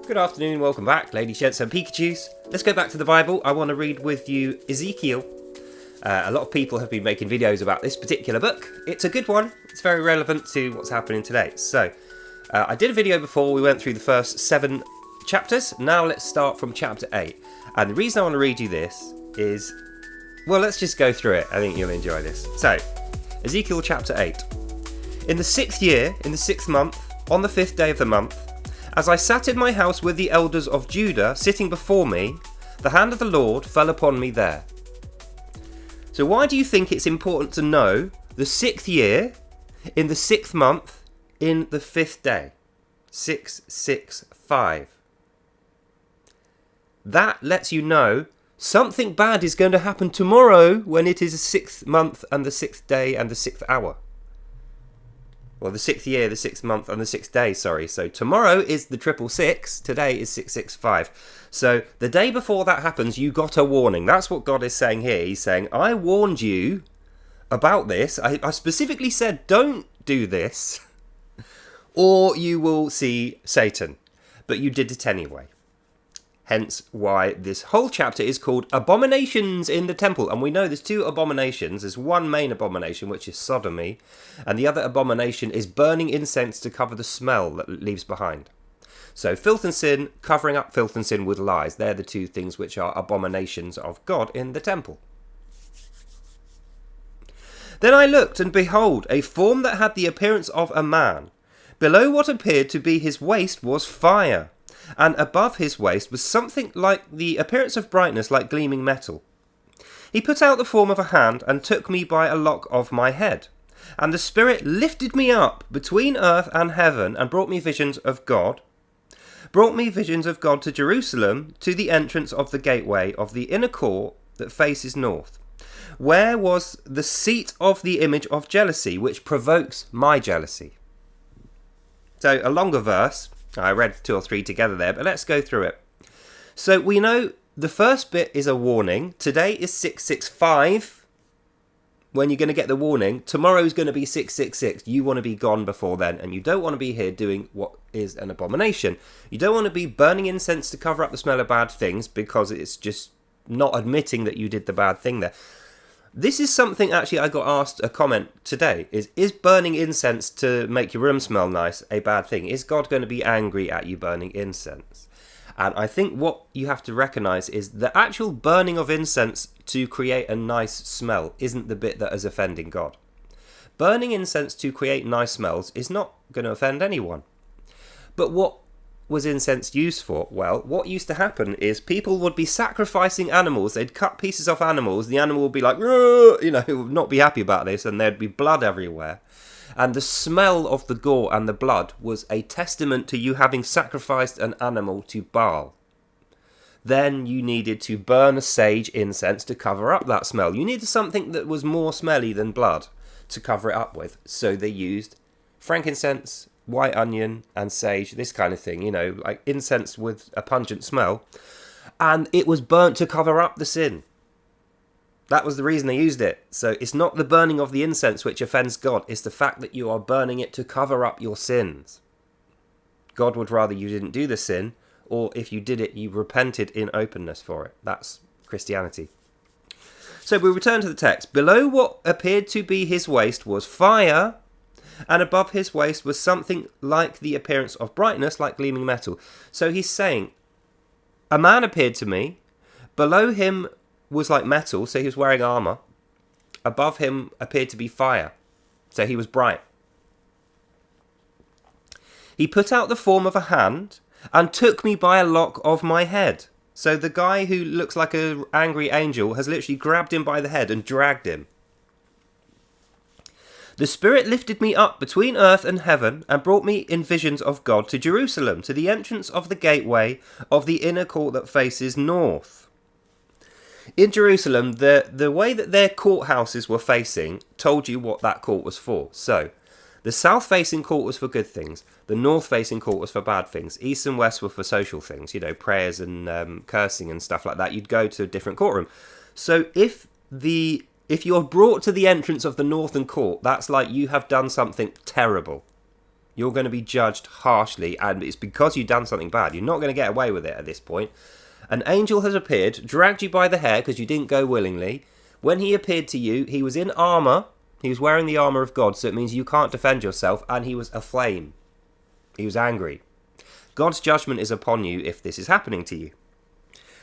Good afternoon, welcome back, ladies, gents and Pikachus. Let's go back to the Bible. I want to read with you Ezekiel. A lot of people have been making videos about this particular book. It's a good one. It's very relevant to what's happening today. So, I did a video before. We went through the first 7 chapters. Now let's start from chapter 8. And the reason I want to read you this is, well, let's just go through it. I think you'll enjoy this. So, Ezekiel chapter 8. In the 6th year, in the 6th month, on the 5th day of the month, as I sat in my house with the elders of Judah sitting before me, the hand of the Lord fell upon me there. So why do you think it's important to know the 6th year, in the 6th month, in the 5th day? 665. That lets you know something bad is going to happen tomorrow when it is the 6th month and the 6th day and the 6th hour. Well, the 6th year, the 6th month, and the 6th day, sorry. So tomorrow is the 666, today is 665. So the day before that happens, you got a warning. That's what God is saying here. He's saying, I warned you about this. I specifically said, don't do this, or you will see Satan. But you did it anyway. Hence why this whole chapter is called Abominations in the Temple. And we know there's 2 abominations. There's one main abomination, which is sodomy. And the other abomination is burning incense to cover the smell that it leaves behind. So filth and sin, covering up filth and sin with lies. They're the 2 things which are abominations of God in the temple. Then I looked, and behold, a form that had the appearance of a man. Below what appeared to be his waist was fire. And above his waist was something like the appearance of brightness like gleaming metal. He put out the form of a hand and took me by a lock of my head. And the Spirit lifted me up between earth and heaven and brought me visions of God. Brought me visions of God to Jerusalem, to the entrance of the gateway of the inner court that faces north, where was the seat of the image of jealousy, which provokes my jealousy. So a longer verse. I read 2 or 3 together there, but let's go through it. So we know the first bit is a warning. Today is 665. When you're going to get the warning, tomorrow's going to be 666. You want to be gone before then, and you don't want to be here doing what is an abomination. You don't want to be burning incense to cover up the smell of bad things, because it's just not admitting that you did the bad thing there. This is something, actually, I got asked a comment today, is burning incense to make your room smell nice a bad thing? Is God going to be angry at you burning incense? And I think what you have to recognise is the actual burning of incense to create a nice smell isn't the bit that is offending God. Burning incense to create nice smells is not going to offend anyone. But what was incense used for? Well, what used to happen is people would be sacrificing animals. They'd cut pieces off animals. The animal would be like, would not be happy about this, and there'd be blood everywhere. And the smell of the gore and the blood was a testament to you having sacrificed an animal to Baal. Then you needed to burn a sage incense to cover up that smell. You needed something that was more smelly than blood to cover it up with. So they used frankincense, white onion and sage, this kind of thing, like incense with a pungent smell, and it was burnt to cover up the sin. That was the reason they used it. So it's not the burning of the incense which offends God, it's the fact that you are burning it to cover up your sins. God would rather you didn't do the sin, or if you did it, you repented in openness for it. That's Christianity. So we return to the text. Below what appeared to be his waist was fire, and above his waist was something like the appearance of brightness, like gleaming metal. So he's saying, a man appeared to me. Below him was like metal, so he was wearing armour. Above him appeared to be fire, so he was bright. He put out the form of a hand and took me by a lock of my head. So the guy who looks like an angry angel has literally grabbed him by the head and dragged him. The Spirit lifted me up between earth and heaven and brought me in visions of God to Jerusalem, to the entrance of the gateway of the inner court that faces north. In Jerusalem, the way that their courthouses were facing told you what that court was for. So, the south-facing court was for good things. The north-facing court was for bad things. East and west were for social things, prayers and cursing and stuff like that. You'd go to a different courtroom. So if you're brought to the entrance of the northern court, that's like you have done something terrible. You're going to be judged harshly, and it's because you've done something bad. You're not going to get away with it at this point. An angel has appeared, dragged you by the hair because you didn't go willingly. When he appeared to you, he was in armour. He was wearing the armour of God, so it means you can't defend yourself, and he was aflame. He was angry. God's judgment is upon you if this is happening to you.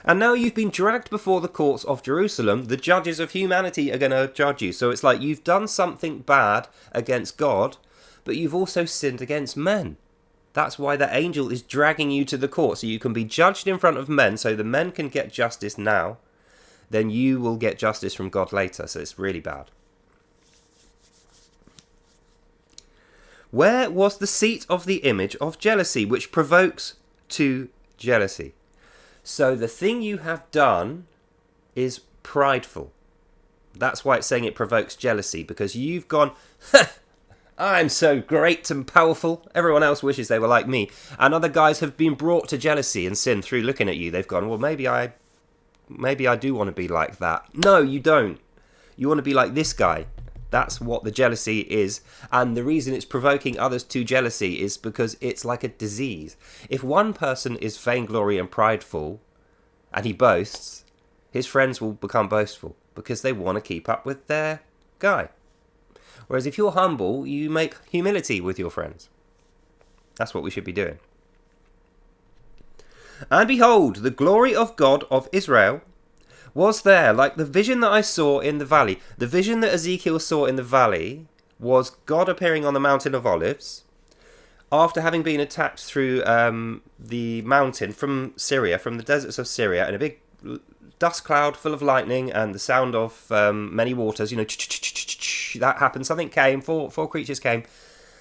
And now you've been dragged before the courts of Jerusalem. The judges of humanity are going to judge you. So it's like you've done something bad against God, but you've also sinned against men. That's why the angel is dragging you to the court, so you can be judged in front of men, so the men can get justice now. Then you will get justice from God later, so it's really bad. Where was the seat of the image of jealousy, which provokes to jealousy? So the thing you have done is prideful. That's why it's saying it provokes jealousy, because you've gone, I'm so great and powerful. Everyone else wishes they were like me. And other guys have been brought to jealousy and sin through looking at you. They've gone, well, maybe I do want to be like that. No, you don't. You want to be like this guy. That's what the jealousy is. And the reason it's provoking others to jealousy is because it's like a disease. If one person is vainglory and prideful, and he boasts, his friends will become boastful because they want to keep up with their guy. Whereas if you're humble, you make humility with your friends. That's what we should be doing. And behold, the glory of God of Israel was there, like the vision that I saw in the valley. The vision that Ezekiel saw in the valley was God appearing on the Mountain of Olives after having been attacked through the mountain from Syria, from the deserts of Syria, in a big dust cloud full of lightning and the sound of many waters. That happened. Something came. Four creatures came.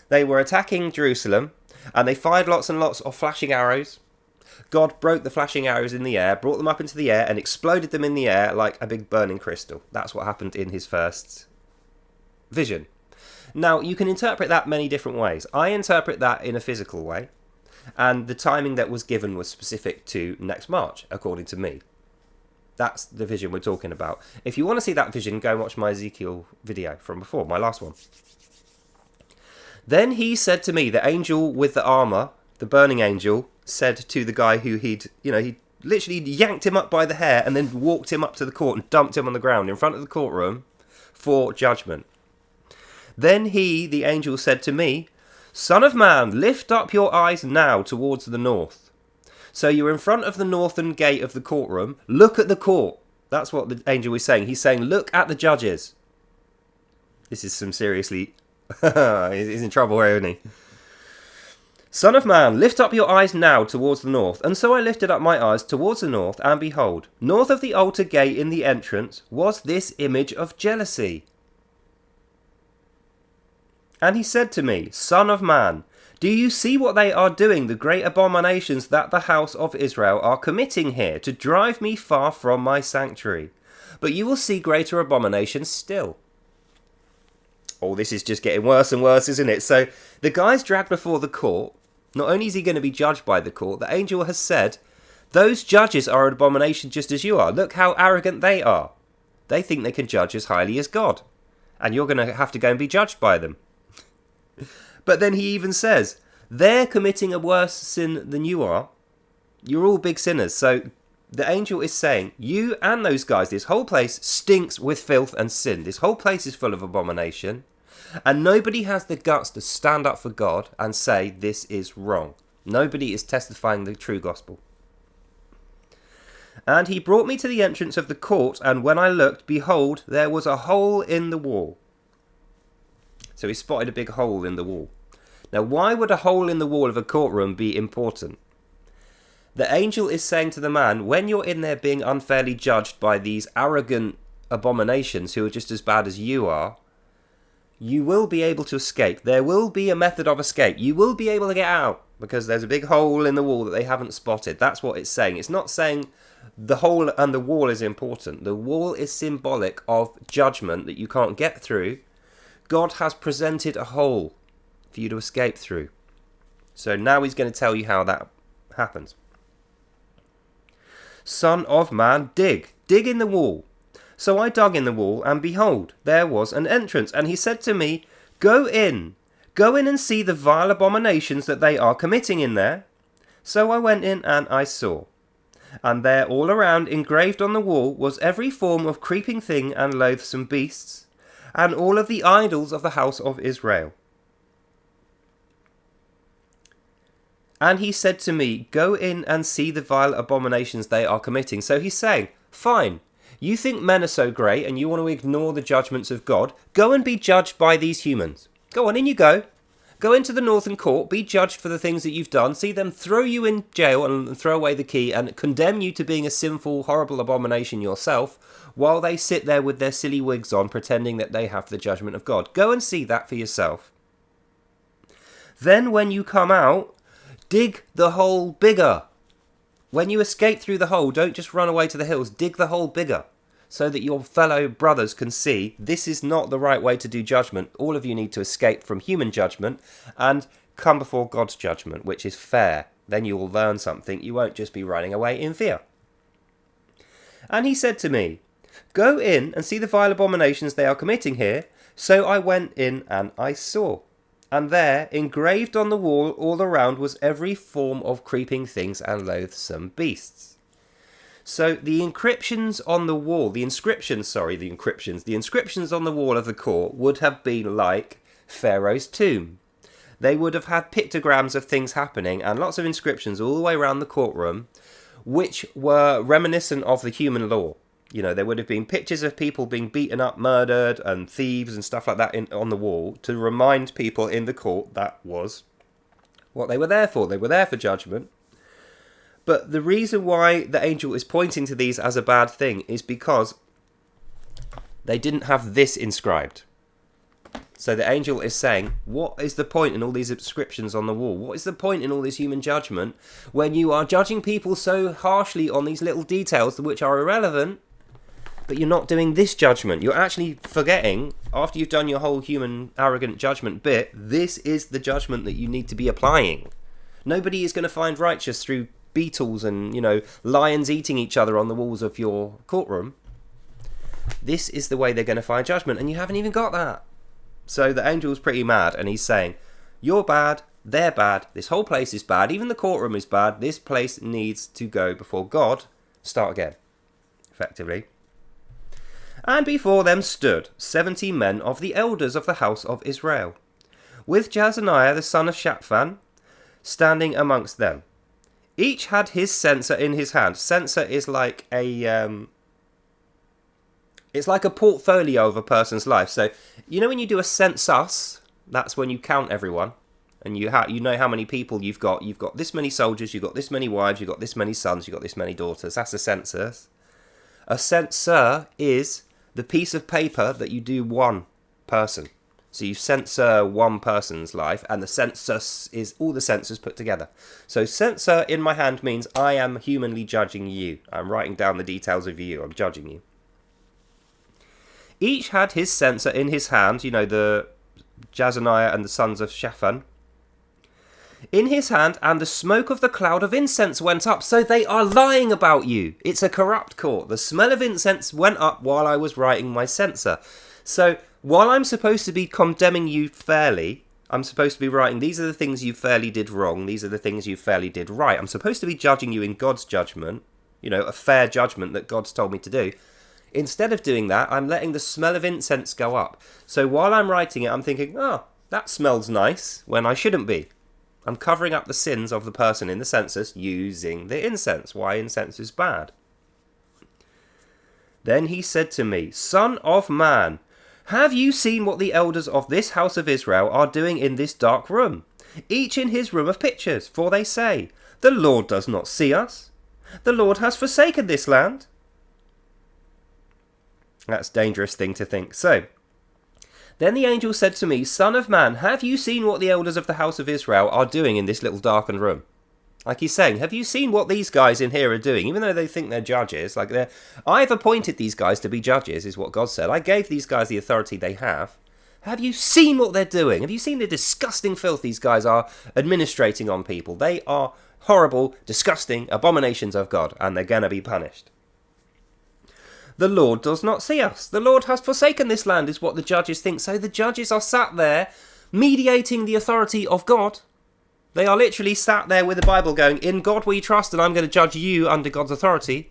They were attacking Jerusalem, and they fired lots and lots of flashing arrows. God broke the flashing arrows in the air, brought them up into the air, and exploded them in the air like a big burning crystal. That's what happened in his first vision. Now, you can interpret that many different ways. I interpret that in a physical way, and the timing that was given was specific to next March, according to me. That's the vision we're talking about. If you want to see that vision, go and watch my Ezekiel video from before, my last one. Then he said to me, the angel with the armour, the burning angel, said to the guy who he literally yanked him up by the hair and then walked him up to the court and dumped him on the ground in front of the courtroom for judgment. Then he, the angel, said to me, Son of man, lift up your eyes now towards the north. So you're in front of the northern gate of the courtroom. Look at the court. That's what the angel is saying. He's saying, look at the judges. This is some seriously... he's in trouble here, isn't he? Son of man, lift up your eyes now towards the north. And so I lifted up my eyes towards the north, and behold, north of the altar gate in the entrance was this image of jealousy. And he said to me, Son of man, do you see what they are doing, the great abominations that the house of Israel are committing here, to drive me far from my sanctuary? But you will see greater abominations still. Oh, this is just getting worse and worse, isn't it? So the guy's dragged before the court. Not only is he going to be judged by the court, the angel has said, those judges are an abomination just as you are. Look how arrogant they are. They think they can judge as highly as God. And you're going to have to go and be judged by them. But then he even says, they're committing a worse sin than you are. You're all big sinners. So the angel is saying, you and those guys, this whole place stinks with filth and sin. This whole place is full of abomination. And nobody has the guts to stand up for God and say this is wrong. Nobody is testifying the true gospel. And he brought me to the entrance of the court, and when I looked, behold, there was a hole in the wall. So he spotted a big hole in the wall. Now, why would a hole in the wall of a courtroom be important? The angel is saying to the man, when you're in there being unfairly judged by these arrogant abominations who are just as bad as you are, you will be able to escape. There will be a method of escape. You will be able to get out because there's a big hole in the wall that they haven't spotted. That's what it's saying. It's not saying the hole and the wall is important. The wall is symbolic of judgment that you can't get through. God has presented a hole for you to escape through. So now he's going to tell you how that happens. Son of man, dig in the wall. So I dug in the wall, and behold, there was an entrance. And he said to me, go in, Go in and see the vile abominations that they are committing in there. So I went in and I saw. And there all around, engraved on the wall, was every form of creeping thing and loathsome beasts, and all of the idols of the house of Israel. And he said to me, go in and see the vile abominations they are committing. So he's saying, fine, you think men are so great and you want to ignore the judgments of God, go and be judged by these humans. Go on, in you go. Go into the northern court, be judged for the things that you've done, see them throw you in jail and throw away the key and condemn you to being a sinful, horrible abomination yourself, while they sit there with their silly wigs on, pretending that they have the judgment of God. Go and see that for yourself. Then when you come out, dig the hole bigger. When you escape through the hole, don't just run away to the hills, dig the hole bigger, so that your fellow brothers can see this is not the right way to do judgment. All of you need to escape from human judgment and come before God's judgment, which is fair. Then you will learn something. You won't just be running away in fear. And he said to me, go in and see the vile abominations they are committing here. So I went in and I saw. And there, engraved on the wall all around, was every form of creeping things and loathsome beasts. So the inscriptions on the wall, the inscriptions on the wall of the court would have been like Pharaoh's tomb. They would have had pictograms of things happening and lots of inscriptions all the way around the courtroom, which were reminiscent of the human law. You know, there would have been pictures of people being beaten up, murdered, and thieves and stuff like that on the wall to remind people in the court that was what they were there for. They were there for judgment. But the reason why the angel is pointing to these as a bad thing is because they didn't have this inscribed. So the angel is saying, what is the point in all these inscriptions on the wall? What is the point in all this human judgment when you are judging people so harshly on these little details which are irrelevant, but you're not doing this judgment? You're actually forgetting, after you've done your whole human arrogant judgment bit, this is the judgment that you need to be applying. Nobody is going to find righteous through beetles and, lions eating each other on the walls of your courtroom. This is the way they're going to find judgment, and you haven't even got that. So the angel's pretty mad, and he's saying, you're bad, they're bad, this whole place is bad, even the courtroom is bad, this place needs to go before God. Start again, effectively. And before them stood 70 men of the elders of the house of Israel, with Jazaniah the son of Shaphan standing amongst them. Each had his censer in his hand. Censer is like it's like a portfolio of a person's life. So, when you do a census, that's when you count everyone. And you know how many people you've got. You've got this many soldiers, you've got this many wives, you've got this many sons, you've got this many daughters. That's a census. A censor is the piece of paper that you do one person. So you censor one person's life, and the census is all the censors put together. So censor in my hand means I am humanly judging you. I'm writing down the details of you. I'm judging you. Each had his censer in his hand, the Jazaniah and the sons of Shaphan, in his hand, and the smoke of the cloud of incense went up. So they are lying about you. It's a corrupt court. The smell of incense went up while I was writing my censer. So while I'm supposed to be condemning you fairly, I'm supposed to be writing, these are the things you fairly did wrong, these are the things you fairly did right. I'm supposed to be judging you in God's judgment, a fair judgment that God's told me to do. Instead of doing that, I'm letting the smell of incense go up. So while I'm writing it, I'm thinking, that smells nice, when I shouldn't be. I'm covering up the sins of the person in the census using the incense. Why incense is bad. Then he said to me, Son of man, have you seen what the elders of this house of Israel are doing in this dark room? Each in his room of pictures, for they say, the Lord does not see us. The Lord has forsaken this land. That's a dangerous thing to think. So, then the angel said to me, Son of man, have you seen what the elders of the house of Israel are doing in this little darkened room? Like he's saying, have you seen what these guys in here are doing? Even though they think they're judges, I've appointed these guys to be judges, is what God said. I gave these guys the authority they have. Have you seen what they're doing? Have you seen the disgusting filth these guys are administrating on people? They are horrible, disgusting abominations of God, and they're going to be punished. The Lord does not see us. The Lord has forsaken this land, is what the judges think. So the judges are sat there mediating the authority of God. They are literally sat there with the Bible going, in God we trust, and I'm going to judge you under God's authority.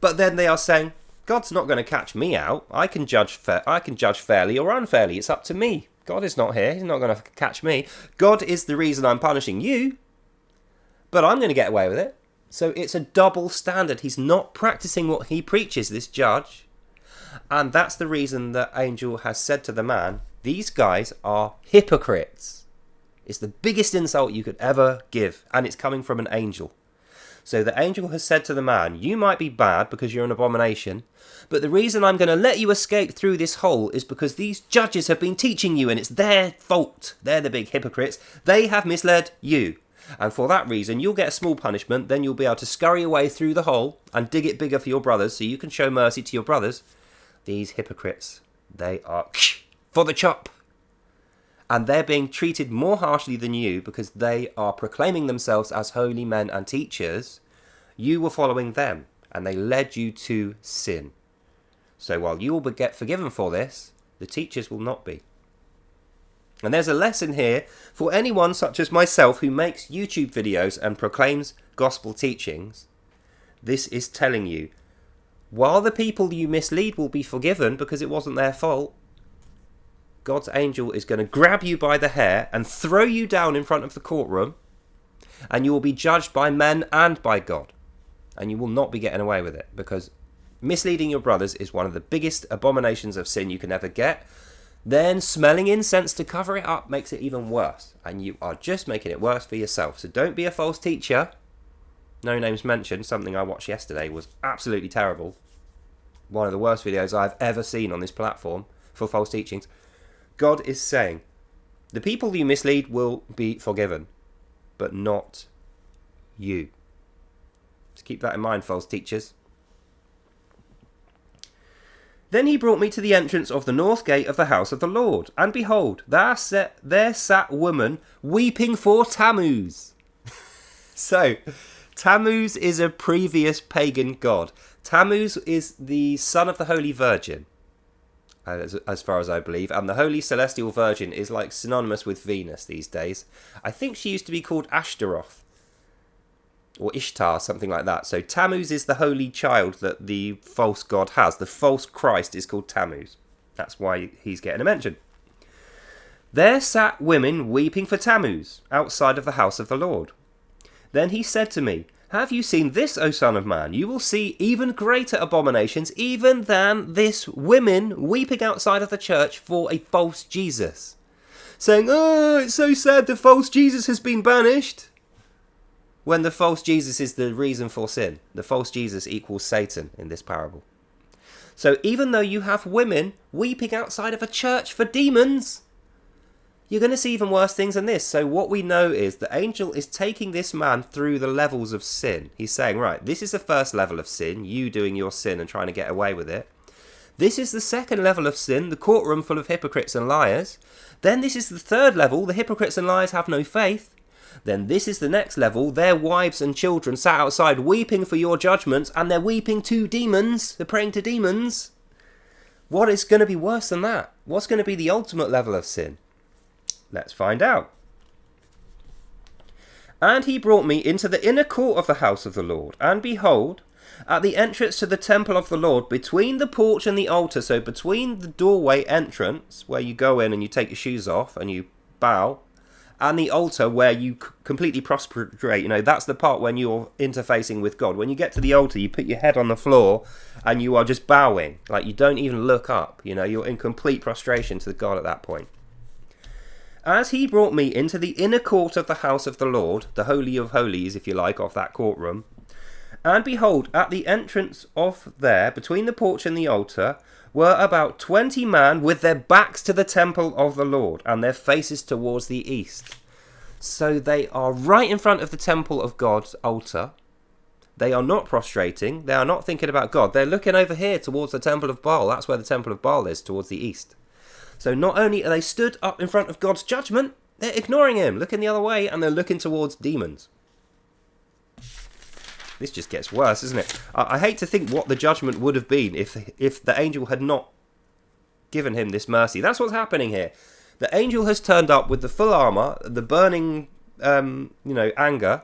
But then they are saying, God's not going to catch me out. I can judge fairly or unfairly. It's up to me. God is not here. He's not going to catch me. God is the reason I'm punishing you. But I'm going to get away with it. So it's a double standard. He's not practicing what he preaches, this judge. And that's the reason the angel has said to the man, these guys are hypocrites. It's the biggest insult you could ever give. And it's coming from an angel. So the angel has said to the man, you might be bad because you're an abomination, but the reason I'm going to let you escape through this hole is because these judges have been teaching you, and it's their fault. They're the big hypocrites. They have misled you. And for that reason, you'll get a small punishment, then you'll be able to scurry away through the hole and dig it bigger for your brothers so you can show mercy to your brothers. These hypocrites, they are for the chop. And they're being treated more harshly than you because they are proclaiming themselves as holy men and teachers. You were following them, and they led you to sin. So while you will get forgiven for this, the teachers will not be. And there's a lesson here for anyone such as myself who makes YouTube videos and proclaims gospel teachings. This is telling you, while the people you mislead will be forgiven because it wasn't their fault, God's angel is going to grab you by the hair and throw you down in front of the courtroom, and you will be judged by men and by God. And you will not be getting away with it, because misleading your brothers is one of the biggest abominations of sin you can ever get. Then smelling incense to cover it up makes it even worse, and you are just making it worse for yourself. So don't be a false teacher. No names mentioned. Something I watched yesterday was absolutely terrible. One of the worst videos I've ever seen on this platform for false teachings. God is saying, the people you mislead will be forgiven, but not you. So keep that in mind, false teachers. Then he brought me to the entrance of the north gate of the house of the Lord, and behold, there sat woman weeping for Tammuz. So, Tammuz is a previous pagan god. Tammuz is the son of the Holy Virgin, as far as I believe, and the Holy Celestial Virgin is like synonymous with Venus these days. I think she used to be called Ashtaroth, or Ishtar, something like that. So Tammuz is the holy child that the false god has. The false Christ is called Tammuz. That's why he's getting a mention. There sat women weeping for Tammuz outside of the house of the Lord. Then he said to me, have you seen this, O son of man? You will see even greater abominations, even than this women weeping outside of the church for a false Jesus. Saying, oh, it's so sad the false Jesus has been banished. When the false Jesus is the reason for sin. The false Jesus equals Satan in this parable. So even though you have women weeping outside of a church for demons, you're going to see even worse things than this. So what we know is the angel is taking this man through the levels of sin. He's saying, right, this is the first level of sin, you doing your sin and trying to get away with it. This is the second level of sin, the courtroom full of hypocrites and liars. Then this is the third level, the hypocrites and liars have no faith. Then this is the next level, their wives and children sat outside weeping for your judgments, and they're weeping to demons, they're praying to demons. What is going to be worse than that? What's going to be the ultimate level of sin? Let's find out. And he brought me into the inner court of the house of the Lord, and behold, at the entrance to the temple of the Lord, between the porch and the altar, so between the doorway entrance, where you go in and you take your shoes off and you bow, and the altar where you completely prostrate, that's the part when you're interfacing with God. When you get to the altar, you put your head on the floor and you are just bowing, like you don't even look up, you're in complete prostration to God at that point. As he brought me into the inner court of the house of the Lord, the Holy of Holies, if you like, of that courtroom, and behold, at the entrance of there, between the porch and the altar, were about 20 men with their backs to the temple of the Lord, and their faces towards the east. So they are right in front of the temple of God's altar. They are not prostrating. They are not thinking about God. They're looking over here towards the temple of Baal. That's where the temple of Baal is, towards the east. So not only are they stood up in front of God's judgment, they're ignoring him, looking the other way, and they're looking towards demons. This just gets worse, isn't it? I hate to think what the judgment would have been if the angel had not given him this mercy. That's what's happening here. The angel has turned up with the full armour, the burning, anger,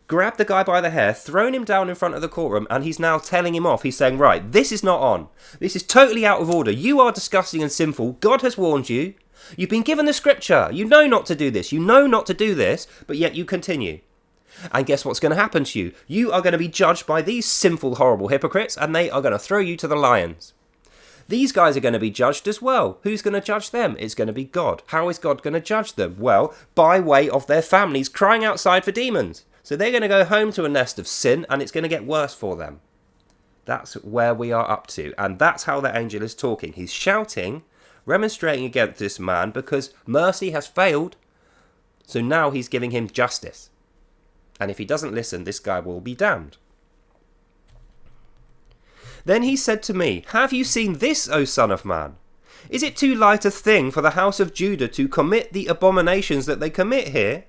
grabbed the guy by the hair, thrown him down in front of the courtroom, and he's now telling him off. He's saying, right, this is not on. This is totally out of order. You are disgusting and sinful. God has warned you. You've been given the scripture. You know not to do this. You know not to do this, but yet you continue. And guess what's going to happen to you? You are going to be judged by these sinful, horrible hypocrites, and they are going to throw you to the lions. These guys are going to be judged as well. Who's going to judge them? It's going to be God. How is God going to judge them? Well, by way of their families crying outside for demons. So they're going to go home to a nest of sin, and it's going to get worse for them. That's where we are up to. And that's how the angel is talking. He's shouting, remonstrating against this man because mercy has failed. So now he's giving him justice. And if he doesn't listen, this guy will be damned. Then he said to me, have you seen this, O son of man? Is it too light a thing for the house of Judah to commit the abominations that they commit here?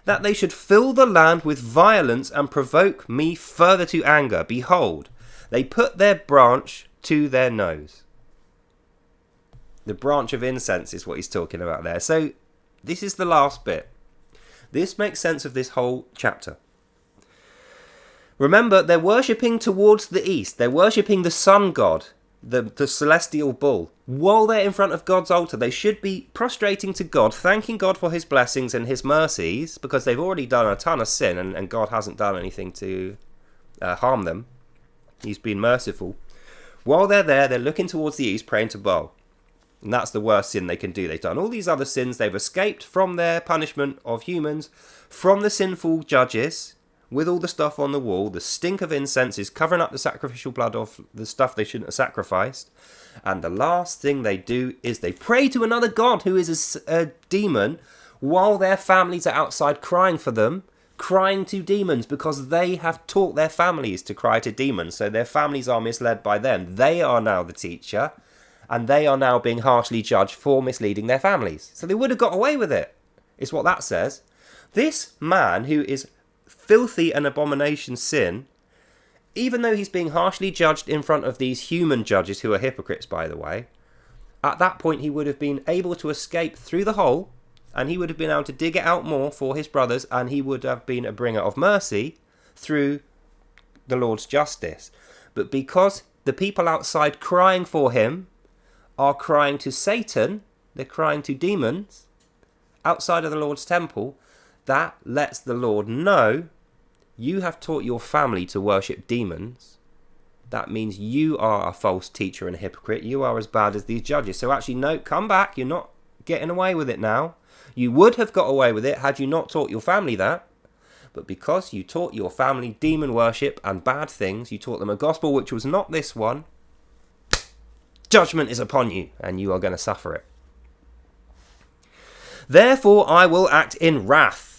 That they should fill the land with violence and provoke me further to anger. Behold, they put their branch to their nose. The branch of incense is what he's talking about there. So this is the last bit. This makes sense of this whole chapter. Remember, they're worshipping towards the east. They're worshipping the sun god, the celestial bull. While they're in front of God's altar, they should be prostrating to God, thanking God for his blessings and his mercies, because they've already done a ton of sin, and God hasn't done anything to harm them. He's been merciful. While they're there, they're looking towards the east, praying to Baal. And that's the worst sin they can do. They've done all these other sins. They've escaped from their punishment of humans, from the sinful judges, with all the stuff on the wall. The stink of incense is covering up the sacrificial blood of the stuff they shouldn't have sacrificed. And the last thing they do is they pray to another god who is a demon, while their families are outside crying for them, crying to demons, because they have taught their families to cry to demons. So their families are misled by them. They are now the teacher, and they are now being harshly judged for misleading their families. So they would have got away with it, is what that says. This man who is filthy and abomination sin, even though he's being harshly judged in front of these human judges who are hypocrites, by the way, at that point he would have been able to escape through the hole, and he would have been able to dig it out more for his brothers, and he would have been a bringer of mercy through the Lord's justice. But because the people outside crying for him are crying to Satan, they're crying to demons outside of the Lord's temple, that lets the Lord know, you have taught your family to worship demons. That means you are a false teacher and a hypocrite. You are as bad as these judges. So actually, no, come back. You're not getting away with it now. You would have got away with it had you not taught your family that. But because you taught your family demon worship and bad things, you taught them a gospel which was not this one, judgment is upon you, and you are going to suffer it. Therefore I will act in wrath.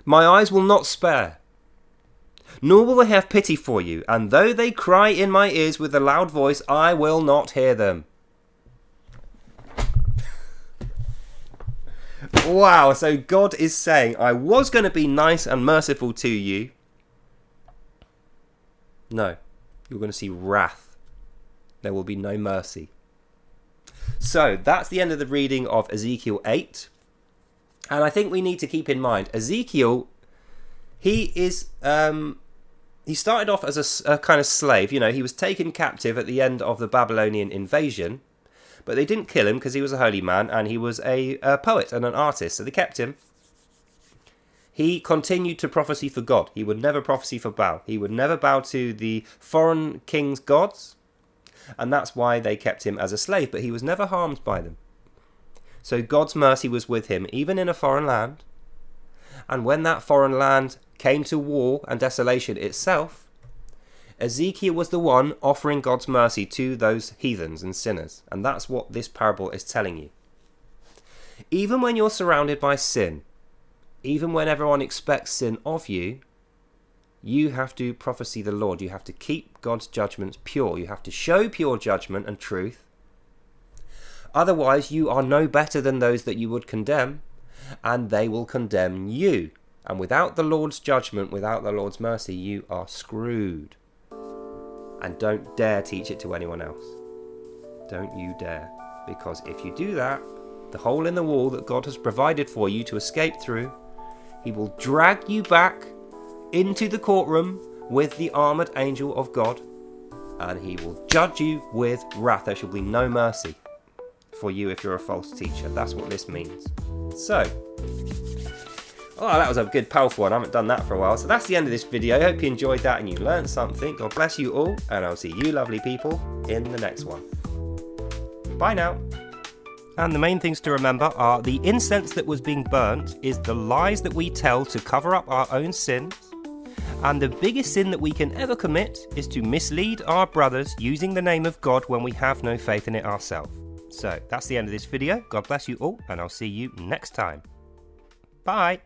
My eyes will not spare, nor will they have pity for you, and though they cry in my ears with a loud voice, I will not hear them. Wow, so God is saying, I was going to be nice and merciful to you. No, you're going to see wrath. There will be no mercy. So that's the end of the reading of Ezekiel 8. And I think we need to keep in mind, Ezekiel, he started off as a kind of slave. You know, he was taken captive at the end of the Babylonian invasion, but they didn't kill him because he was a holy man and he was a poet and an artist, so they kept him. He continued to prophesy for God. He would never prophesy for Baal. He would never bow to the foreign king's gods, and that's why they kept him as a slave, but he was never harmed by them. So God's mercy was with him, even in a foreign land. And when that foreign land came to war and desolation itself, Ezekiel was the one offering God's mercy to those heathens and sinners. And that's what this parable is telling you. Even when you're surrounded by sin, even when everyone expects sin of you, you have to prophesy the Lord. You have to keep God's judgments pure. You have to show pure judgment and truth. Otherwise, you are no better than those that you would condemn, and they will condemn you. And without the Lord's judgment, without the Lord's mercy, you are screwed. And don't dare teach it to anyone else. Don't you dare. Because if you do that, the hole in the wall that God has provided for you to escape through, he will drag you back into the courtroom with the armoured angel of God, and he will judge you with wrath. There shall be no mercy for you if you're a false teacher. That's what this means. So, that was a good, powerful one. I haven't done that for a while. So that's the end of this video. I hope you enjoyed that and you learned something. God bless you all, and I'll see you lovely people in the next one. Bye now. And the main things to remember are the incense that was being burnt is the lies that we tell to cover up our own sins. And the biggest sin that we can ever commit is to mislead our brothers using the name of God when we have no faith in it ourselves. So that's the end of this video. God bless you all, and I'll see you next time. Bye.